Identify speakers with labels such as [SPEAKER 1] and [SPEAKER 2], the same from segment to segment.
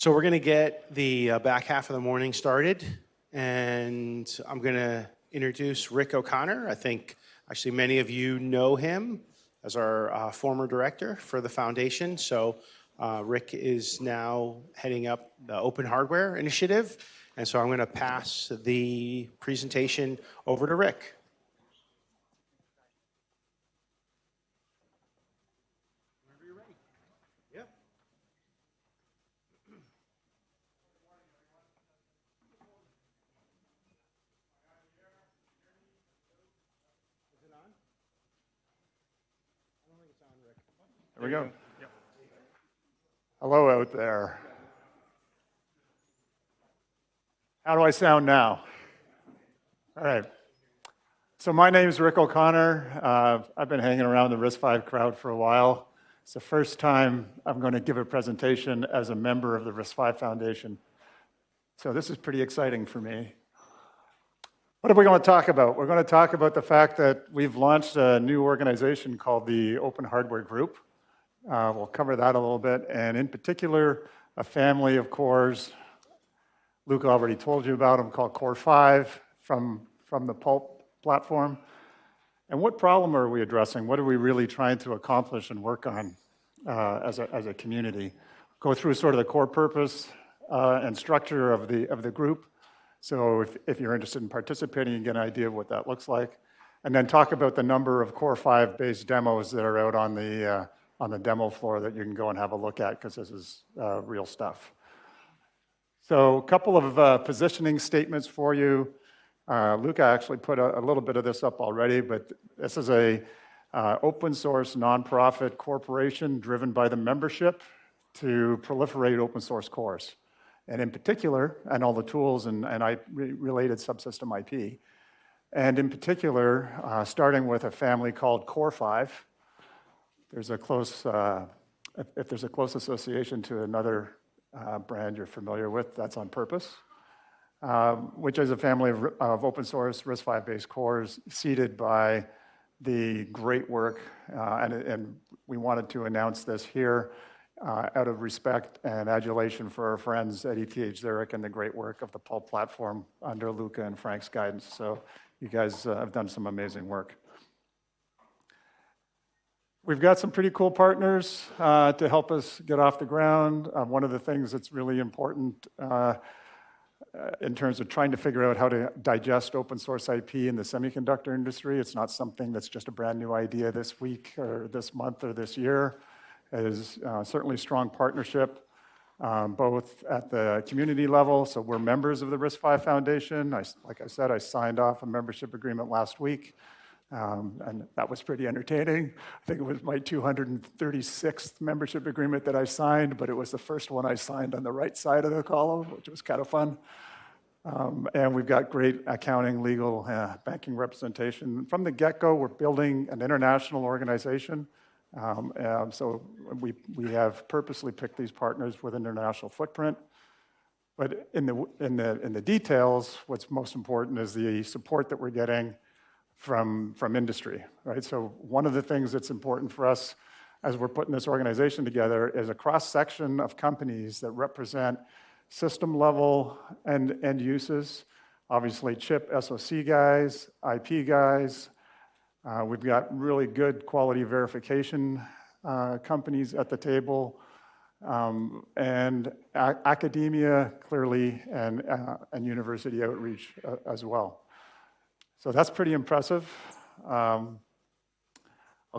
[SPEAKER 1] So we're going to get the back half of the morning started, and I'm going to introduce Rick O'Connor. I think actually many of you know him as our former director for the foundation. So Rick is now heading up the Open Hardware Initiative, and so I'm going to pass the presentation over to Rick. Whenever you're ready. Yep. Is it on? I don't think it's on, Rick.
[SPEAKER 2] There we go. Yep. Hello out there. How do I sound now? All right. So my name is Rick O'Connor. I've been hanging around the RISC-V crowd for a while. It's the first time I'm going to give a presentation as a member of the RISC-V Foundation. So this is pretty exciting for me. What are we going to talk about? We're going to talk about the fact that we've launched a new organization called the Open Hardware Group. We'll cover that a little bit, and in particular, a family of cores. Luke already told you about them, called Core 5 from the Pulp platform. And what problem are we addressing? What are we really trying to accomplish and work on as a community? Go through sort of the core purpose and structure of the group. So if you're interested in participating, you get an idea of what that looks like. And then talk about the number of Core 5-based demos that are out on the demo floor that you can go and have a look at, because this is real stuff. So a couple of positioning statements for you. Luca actually put a little bit of this up already, but this is a open source nonprofit corporation driven by the membership to proliferate open source cores. And in particular, and all the tools and related subsystem IP. And in particular, starting with a family called Core 5. There's a close, if there's a close association to another brand you're familiar with, that's on purpose, which is a family of open source RISC-V-based cores seeded by the great work, and we wanted to announce this here out of respect and adulation for our friends at ETH Zurich and the great work of the Pulp platform under Luca and Frank's guidance. So you guys have done some amazing work. We've got some pretty cool partners to help us get off the ground. One of the things that's really important in terms of trying to figure out how to digest open source IP in the semiconductor industry, it's not something that's just a brand new idea this week or this month or this year. It is certainly strong partnership, both at the community level. So we're members of the RISC-V Foundation. Like I said, I signed off a membership agreement last week. And that was pretty entertaining. I think it was my 236th membership agreement that I signed, but it was the first one I signed on the right side of the column, which was kind of fun. And we've got great accounting, legal, banking representation. From the get-go, we're building an international organization. So we have purposely picked these partners with an international footprint. But in the details, what's most important is the support that we're getting from industry, right? So one of the things that's important for us as we're putting this organization together is a cross-section of companies that represent system level and end uses. Obviously, chip SoC guys, IP guys. We've got really good quality verification companies at the table, and academia, clearly, and university outreach as well. So that's pretty impressive. I'll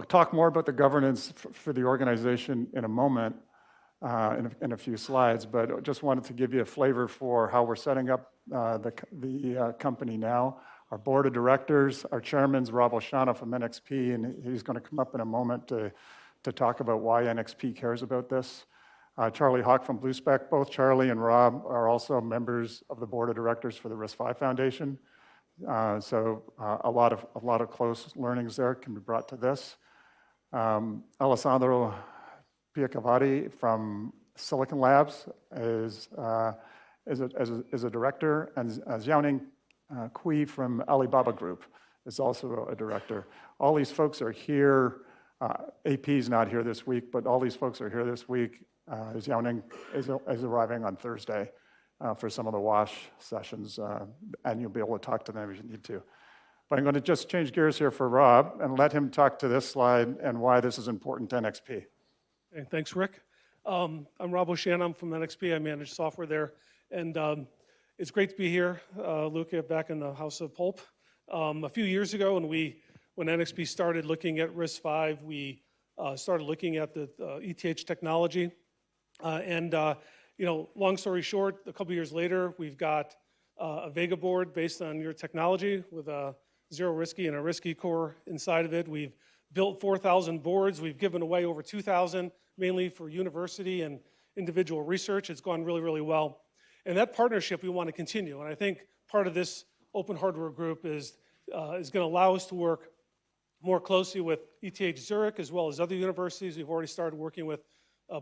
[SPEAKER 2] talk more about the governance for the organization in a moment, in a few slides, but just wanted to give you a flavor for how we're setting up the company now. Our board of directors, our chairman's Rob Oshana from NXP, and he's going to come up in a moment to talk about why NXP cares about this. Charlie Hawk from BlueSpec. Both Charlie and Rob are also members of the board of directors for the RISC-V Foundation. So a lot of close learnings there can be brought to this. Alessandro Piacavati from Silicon Labs is a director, and Xiaoning Kui from Alibaba Group is also a director. All these folks are here. AP's not here this week, but all these folks are here this week is arriving on Thursday for some of the WASH sessions, and you'll be able to talk to them if you need to. But I'm going to just change gears here for Rob and let him talk to this slide and why this is important to NXP.
[SPEAKER 3] Okay, thanks, Rick. I'm Rob O'Shan. I'm from NXP. I manage software there. And it's great to be here, Luca, back in the House of Pulp. A few years ago, when NXP started looking at RISC-V, we started looking at the ETH technology. Long story short, a couple years later, we've got a Vega board based on your technology with a zero RISC-V and a RISC-V core inside of it. We've built 4,000 boards. We've given away over 2,000, mainly for university and individual research. It's gone really, really well. And that partnership we want to continue. And I think part of this open hardware group is going to allow us to work more closely with ETH Zurich as well as other universities. We've already started working with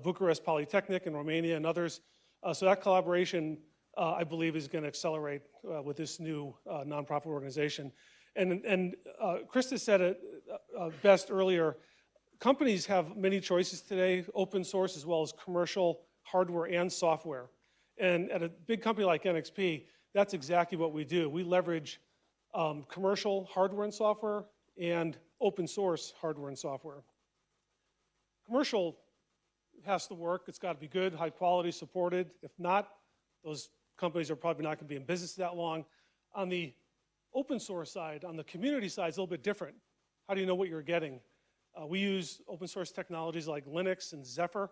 [SPEAKER 3] Bucharest Polytechnic in Romania and others. So that collaboration, I believe, is going to accelerate with this new nonprofit organization. And Krista said it best earlier. Companies have many choices today, open source as well as commercial hardware and software. And at a big company like NXP, that's exactly what we do. We leverage commercial hardware and software and open source hardware and software. Commercial has to work. It's got to be good, high quality, supported. If not, those companies are probably not going to be in business that long. On the open source side, on the community side, it's a little bit different. How do you know what you're getting? We use open source technologies like Linux and Zephyr.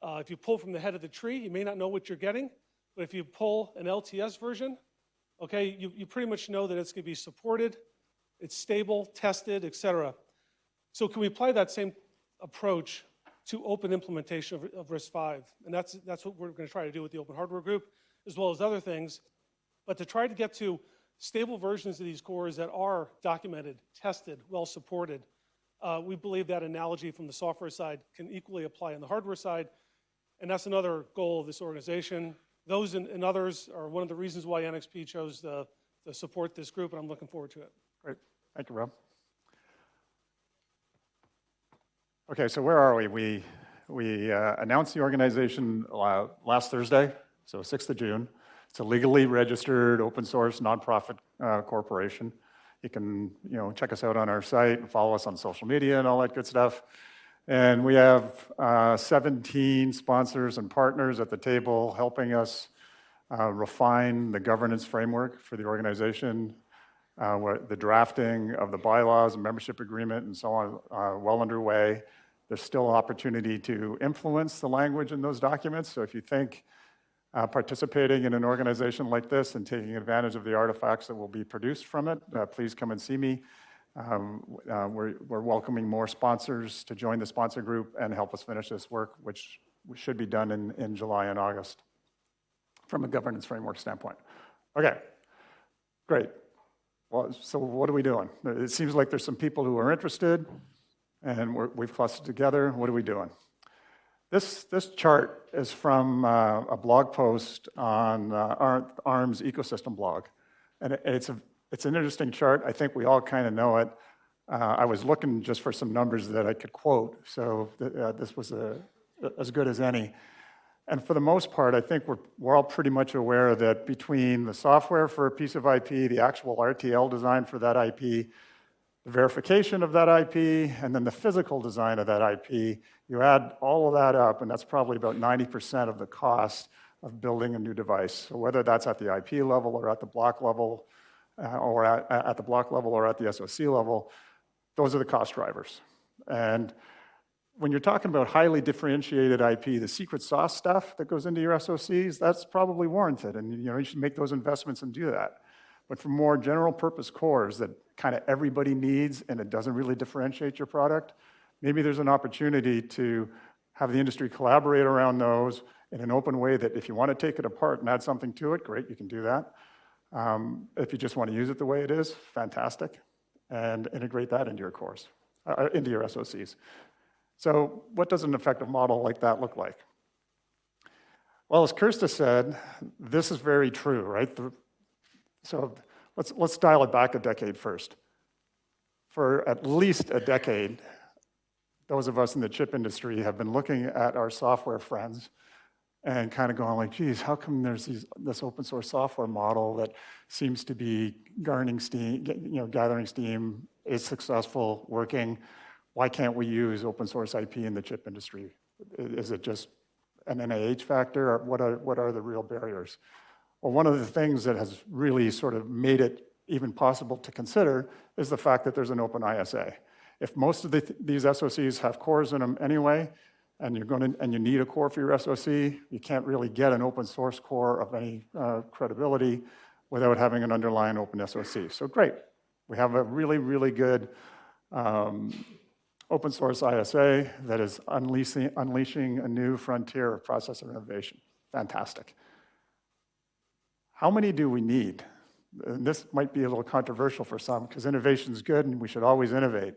[SPEAKER 3] If you pull from the head of the tree, you may not know what you're getting, but if you pull an LTS version, okay, you pretty much know that it's going to be supported, it's stable, tested, etc. So can we apply that same approach to open implementation of RISC-V? And that's what we're going to try to do with the Open Hardware Group, as well as other things. But to try to get to stable versions of these cores that are documented, tested, well supported, we believe that analogy from the software side can equally apply on the hardware side. And that's another goal of this organization. Those and others are one of the reasons why NXP chose to support this group, and I'm looking forward to it.
[SPEAKER 2] Great. Thank you, Rob. Okay, so where are we? We announced the organization last Thursday, so 6th of June. It's a legally registered open source nonprofit corporation. You can check us out on our site and follow us on social media and all that good stuff. And we have 17 sponsors and partners at the table helping us refine the governance framework for the organization. The drafting of the bylaws and membership agreement and so on are well underway. There's still opportunity to influence the language in those documents. So if you think participating in an organization like this and taking advantage of the artifacts that will be produced from it, please come and see me. We're welcoming more sponsors to join the sponsor group and help us finish this work, which should be done in July and August from a governance framework standpoint. Okay, great. Well, so what are we doing? It seems like there's some people who are interested, and we've clustered together. What are we doing? This chart is from a blog post on ARM's ecosystem blog, and it's an interesting chart. I think we all kind of know it. I was looking just for some numbers that I could quote, so this was as good as any. And for the most part, I think we're all pretty much aware that between the software for a piece of IP, the actual RTL design for that IP, the verification of that IP, and then the physical design of that IP, you add all of that up, and that's probably about 90% of the cost of building a new device. So whether that's at the IP level or at the block level, or at the block level or at the SoC level, those are the cost drivers. And when you're talking about highly differentiated IP, the secret sauce stuff that goes into your SoCs, that's probably warranted, and you should make those investments and do that. But for more general purpose cores that kind of everybody needs and it doesn't really differentiate your product, maybe there's an opportunity to have the industry collaborate around those in an open way that if you want to take it apart and add something to it, great, you can do that. If you just want to use it the way it is, fantastic, and integrate that into your cores, into your SoCs. So what does an effective model like that look like? Well, as Kirsta said, this is very true, right? So let's dial it back a decade first. For at least a decade, those of us in the chip industry have been looking at our software friends and kind of going like, geez, how come there's this open source software model that seems to be gathering steam, is successful, working? Why can't we use open source IP in the chip industry? Is it just an NIH factor, or what are the real barriers? Well, one of the things that has really sort of made it even possible to consider is the fact that there's an open ISA. If most of these SoCs have cores in them anyway, and you need a core for your SoC, you can't really get an open source core of any credibility without having an underlying open SoC. So great, we have a really, really good open source ISA that is unleashing a new frontier of processor innovation. Fantastic. How many do we need? And this might be a little controversial for some, because innovation is good and we should always innovate.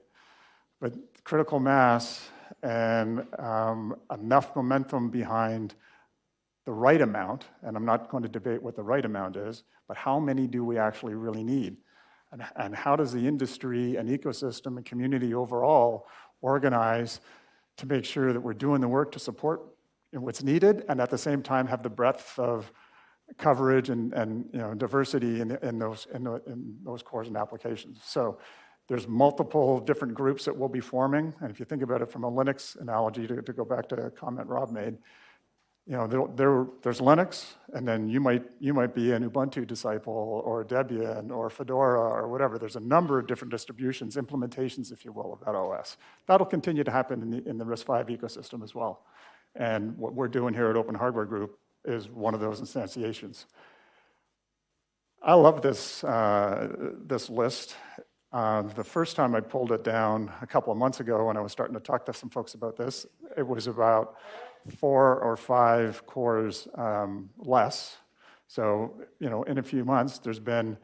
[SPEAKER 2] But critical mass and enough momentum behind the right amount, and I'm not going to debate what the right amount is, but how many do we actually really need? And how does the industry and ecosystem and community overall organize to make sure that we're doing the work to support what's needed, and at the same time have the breadth of coverage and diversity in those cores and applications. So there's multiple different groups that we'll be forming, and if you think about it from a Linux analogy, to go back to a comment Rob made, there's Linux, and then you might be an Ubuntu disciple, or Debian, or Fedora, or whatever. There's a number of different distributions, implementations, if you will, of that OS. That'll continue to happen in the RISC-V ecosystem as well. And what we're doing here at Open Hardware Group is one of those instantiations. I love this list. The first time I pulled it down a couple of months ago when I was starting to talk to some folks about this, it was about 4 or 5 cores less. So, in a few months, there's been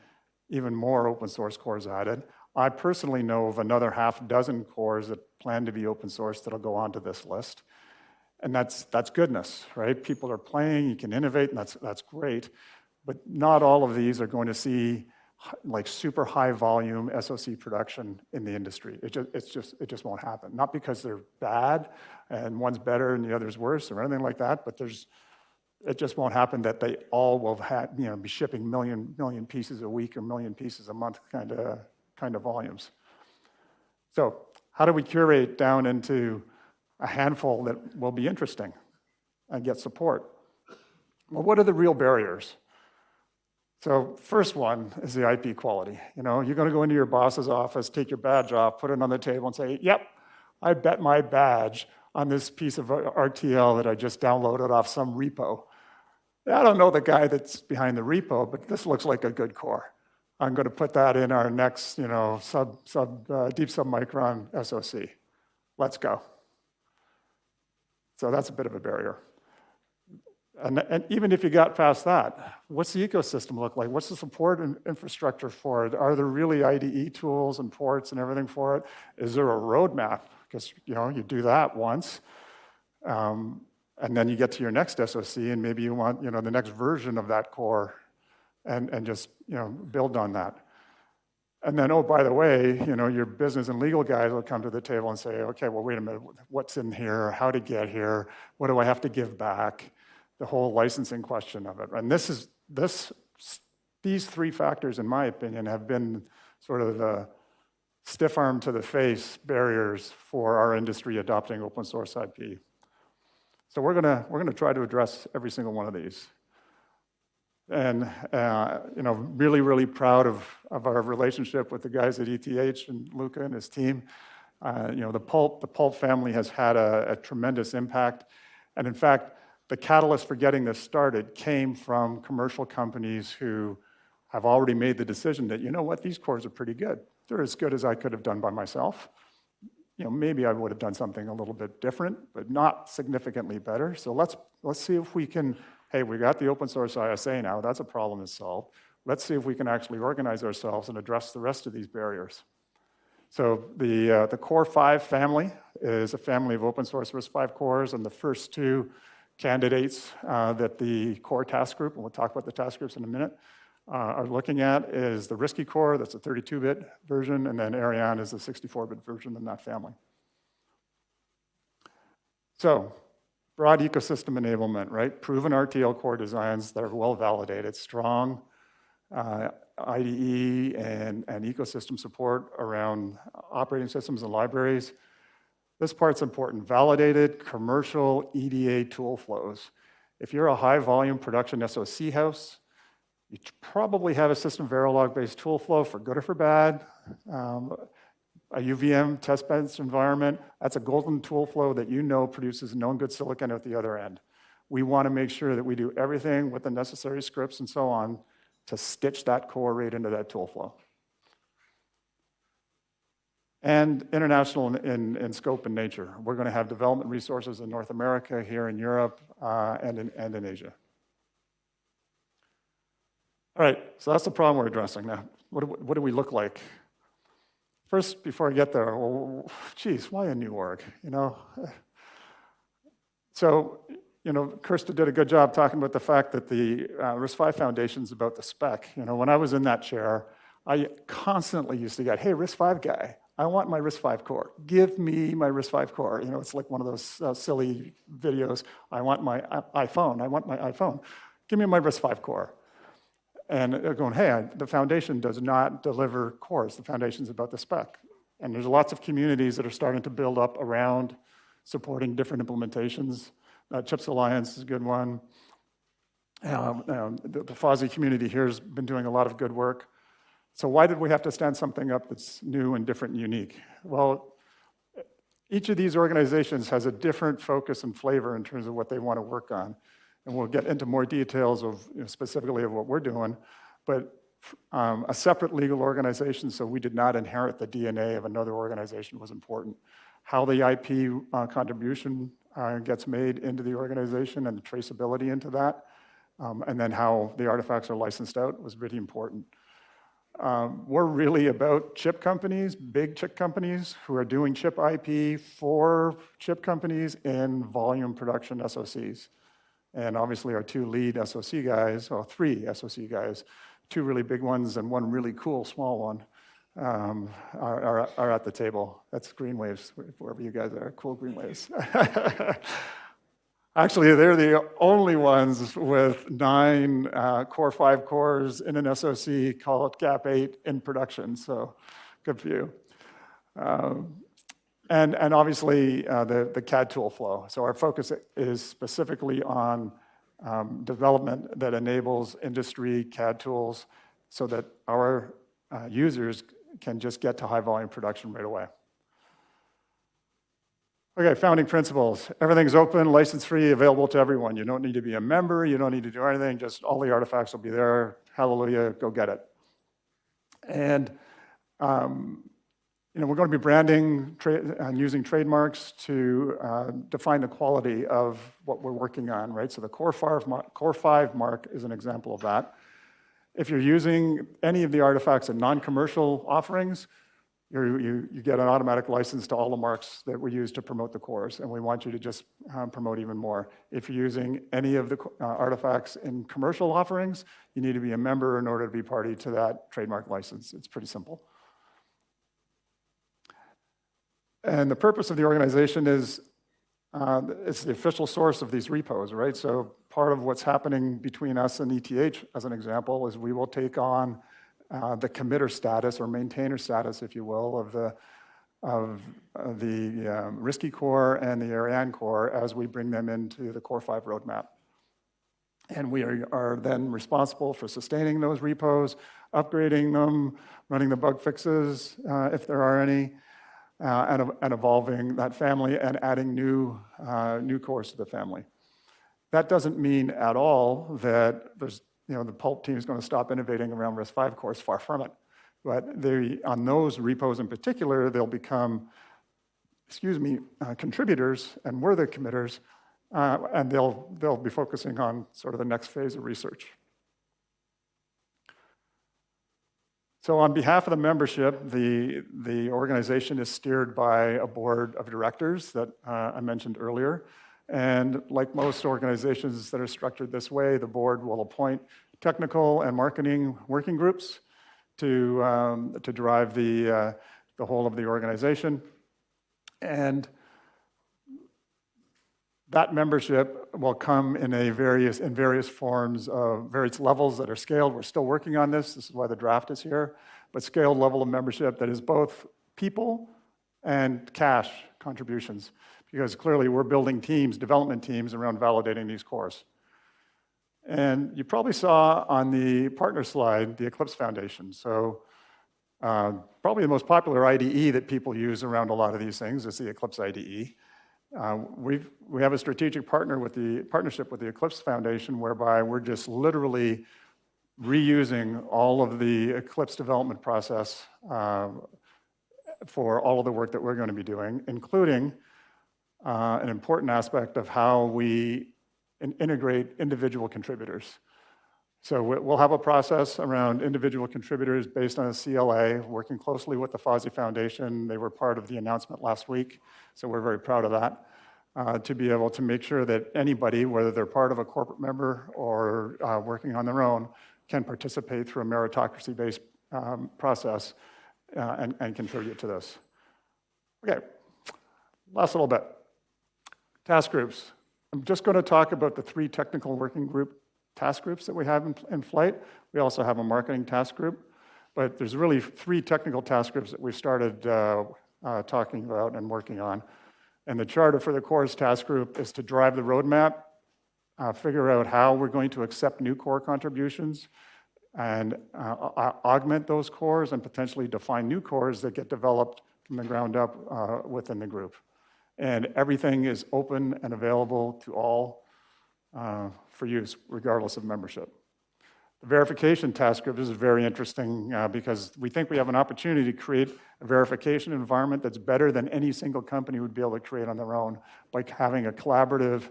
[SPEAKER 2] even more open source cores added. I personally know of another half dozen cores that plan to be open source that'll go onto this list. And that's goodness, right? People are playing, you can innovate, and that's great. But not all of these are going to see like super high volume SoC production in the industry. It just won't happen. Not because they're bad and one's better and the other's worse or anything like that, but it just won't happen that they all will be shipping million pieces a week or million pieces a month kind of volumes. So how do we curate down into a handful that will be interesting and get support? Well, what are the real barriers? So first one is the IP quality. You're going to go into your boss's office, take your badge off, put it on the table and say, yep, I bet my badge on this piece of RTL that I just downloaded off some repo. I don't know the guy that's behind the repo, but this looks like a good core. I'm going to put that in our next, deep submicron SoC. Let's go. So that's a bit of a barrier. And even if you got past that, what's the ecosystem look like? What's the support and infrastructure for it? Are there really IDE tools and ports and everything for it? Is there a roadmap? Because you do that once, and then you get to your next SoC, and maybe you want the next version of that core, and just build on that. And then, oh, by the way, your business and legal guys will come to the table and say, okay, well, wait a minute, what's in here? How to get here? What do I have to give back? The whole licensing question of it. And these 3 factors, in my opinion, have been sort of the stiff arm to the face barriers for our industry adopting open source IP. So we're gonna try to address every single one of these. And really, really proud of our relationship with the guys at ETH and Luca and his team. The Pulp family has had a tremendous impact. And in fact, the catalyst for getting this started came from commercial companies who have already made the decision that, these cores are pretty good. They're as good as I could have done by myself. Maybe I would have done something a little bit different, but not significantly better. So let's see if we can, hey, we got the open source ISA now, that's a problem that's solved. Let's see if we can actually organize ourselves and address the rest of these barriers. So the Core 5 family is a family of open source RISC-V cores, and the first 2 candidates that the core task group, and we'll talk about the task groups in a minute, are looking at is the RISC-V core, that's a 32-bit version, and then Ariane is the 64-bit version in that family. So, broad ecosystem enablement, right? Proven RTL core designs that are well validated, strong IDE and ecosystem support around operating systems and libraries. This part's important. Validated commercial EDA tool flows. If you're a high volume production SoC house, you probably have a system Verilog-based tool flow for good or for bad. A UVM test bench environment, that's a golden tool flow that you know produces known good silicon at the other end. We want to make sure that we do everything with the necessary scripts and so on to stitch that core right into that tool flow. And international in scope and nature. We're going to have development resources in North America, here in Europe, and in Asia. All right, so that's the problem we're addressing now. What do we look like? First, before I get there, well, geez, why a new org? So, Kirsta did a good job talking about the fact that the RISC-V Foundation is about the spec. When I was in that chair, I constantly used to get, hey, RISC-V guy, I want my RISC-V core. Give me my RISC-V core. It's like one of those silly videos. I want my iPhone. Give me my RISC-V core. And they're going, hey, the foundation does not deliver cores. The foundation's about the spec. And there's lots of communities that are starting to build up around supporting different implementations. CHIPS Alliance is a good one. The FOSSI community here has been doing a lot of good work. So why did we have to stand something up that's new and different and unique? Well, each of these organizations has a different focus and flavor in terms of what they want to work on. And we'll get into more details of specifically of what we're doing. But a separate legal organization, so we did not inherit the DNA of another organization, was important. How the IP contribution gets made into the organization and the traceability into that, and then how the artifacts are licensed out was really important. We're really about chip companies, big chip companies who are doing chip IP for chip companies in volume production SoCs. And obviously our two lead SoC guys, or three SoC guys, two really big ones and one really cool small one, are at the table. That's Greenwaves, wherever you guys are, cool Greenwaves. Actually, they're the only ones with 9 Core 5 cores in an SoC, call it GAP 8, in production, so good for you. And obviously, the CAD tool flow. So our focus is specifically on development that enables industry CAD tools so that our users can just get to high volume production right away. Okay, founding principles. Everything's open, license-free, available to everyone. You don't need to be a member. You don't need to do anything. Just all the artifacts will be there. Hallelujah, go get it. And we're going to be branding and using trademarks to define the quality of what we're working on, right? So the Core 5 mark is an example of that. If you're using any of the artifacts in non-commercial offerings, you get an automatic license to all the marks that we use to promote the cores, and we want you to just promote even more. If you're using any of the artifacts in commercial offerings, you need to be a member in order to be party to that trademark license. It's pretty simple. And the purpose of the organization is, it's the official source of these repos, right? So part of what's happening between us and ETH, as an example, is we will take on the committer status or maintainer status, if you will, of the RISC-V core and the Ariane core as we bring them into the Core 5 roadmap. And we are then responsible for sustaining those repos, upgrading them, running the bug fixes, if there are any, and evolving that family and adding new cores to the family. That doesn't mean at all that there's the pulp team is going to stop innovating around RISC-V cores, far from it. But on those repos in particular, they'll become, contributors, and we're the committers, and they'll be focusing on sort of the next phase of research. So on behalf of the membership, the organization is steered by a board of directors that I mentioned earlier. And like most organizations that are structured this way, the board will appoint technical and marketing working groups to drive the whole of the organization. And That membership will come in various forms of various levels that are scaled. We're still working on this. This is why the draft is here. But scaled level of membership that is both people and cash contributions, because clearly we're building teams, development teams around validating these cores. And you probably saw on the partner slide the Eclipse Foundation. So probably the most popular IDE that people use around a lot of these things is the Eclipse IDE. We have a strategic partnership with the Eclipse Foundation, whereby we're just literally reusing all of the Eclipse development process for all of the work that we're going to be doing, including an important aspect of how we integrate individual contributors. So we'll have a process around individual contributors based on a CLA, working closely with the FOSSI Foundation. They were part of the announcement last week, so we're very proud of that, to be able to make sure that anybody, whether they're part of a corporate member or working on their own, can participate through a meritocracy-based process and contribute to this. Okay, last little bit. Task groups. I'm just going to talk about the 3 technical working group task groups that we have in flight. We also have a marketing task group, but there's really 3 technical task groups that we've started talking about and working on. And the charter for the cores task group is to drive the roadmap, figure out how we're going to accept new core contributions, and augment those cores and potentially define new cores that get developed from the ground up within the group. And everything is open and available to all for use, regardless of membership. The verification task group is very interesting because we think we have an opportunity to create a verification environment that's better than any single company would be able to create on their own by having a collaborative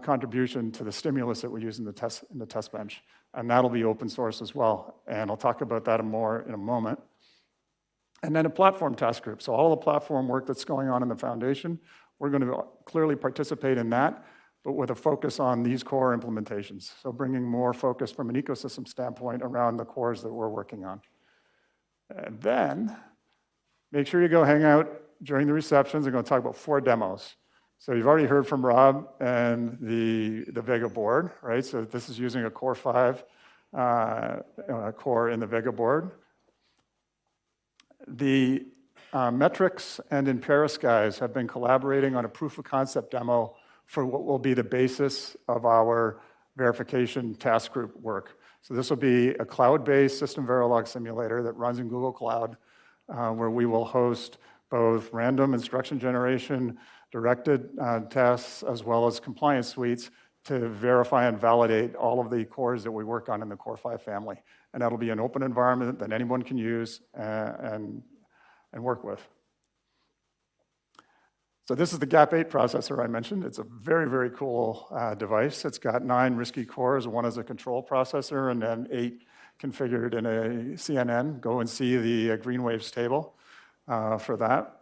[SPEAKER 2] contribution to the stimulus that we use in the test bench. And that'll be open source as well. And I'll talk about that more in a moment. And then a platform task group. So all the platform work that's going on in the foundation, we're going to clearly participate in that, but with a focus on these core implementations. So bringing more focus from an ecosystem standpoint around the cores that we're working on. And then make sure you go hang out during the receptions. I'm going to talk about 4 demos. So you've already heard from Rob and the Vega board, right? So this is using a Core 5 core in the Vega board. The Metrics and Imperis guys have been collaborating on a proof of concept demo for what will be the basis of our verification task group work. So this will be a cloud-based system Verilog simulator that runs in Google Cloud, where we will host both random instruction generation, directed tests, as well as compliance suites to verify and validate all of the cores that we work on in the Core 5 family. And that'll be an open environment that anyone can use and work with. So this is the GAP8 processor I mentioned. It's a very, very cool device. It's got 9 RISC-V cores, 1 as a control processor, and then 8 configured in a CNN. Go and see the GreenWaves table for that.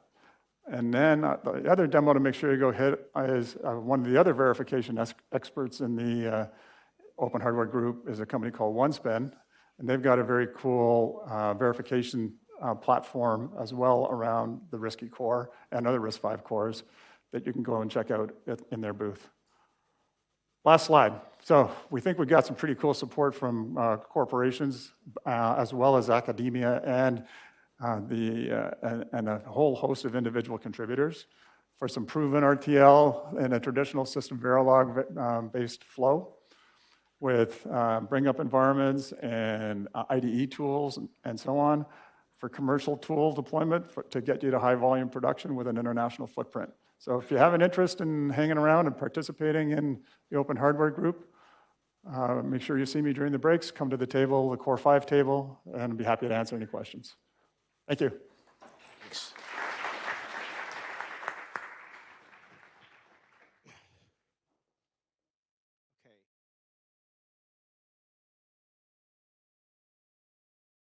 [SPEAKER 2] And then the other demo to make sure you go hit is one of the other verification experts in the OpenHW group is a company called OneSpin. And they've got a very cool verification platform as well around the RISC-V core and other RISC-V cores that you can go and check out in their booth. Last slide. So we think we got some pretty cool support from corporations as well as academia and a whole host of individual contributors for some proven RTL and a traditional system Verilog based flow with bring up environments and IDE tools and so on for commercial tool deployment to get you to high volume production with an international footprint. So if you have an interest in hanging around and participating in the OpenHW group, make sure you see me during the breaks, come to the table, the Core 5 table, and I'd be happy to answer any questions. Thank you.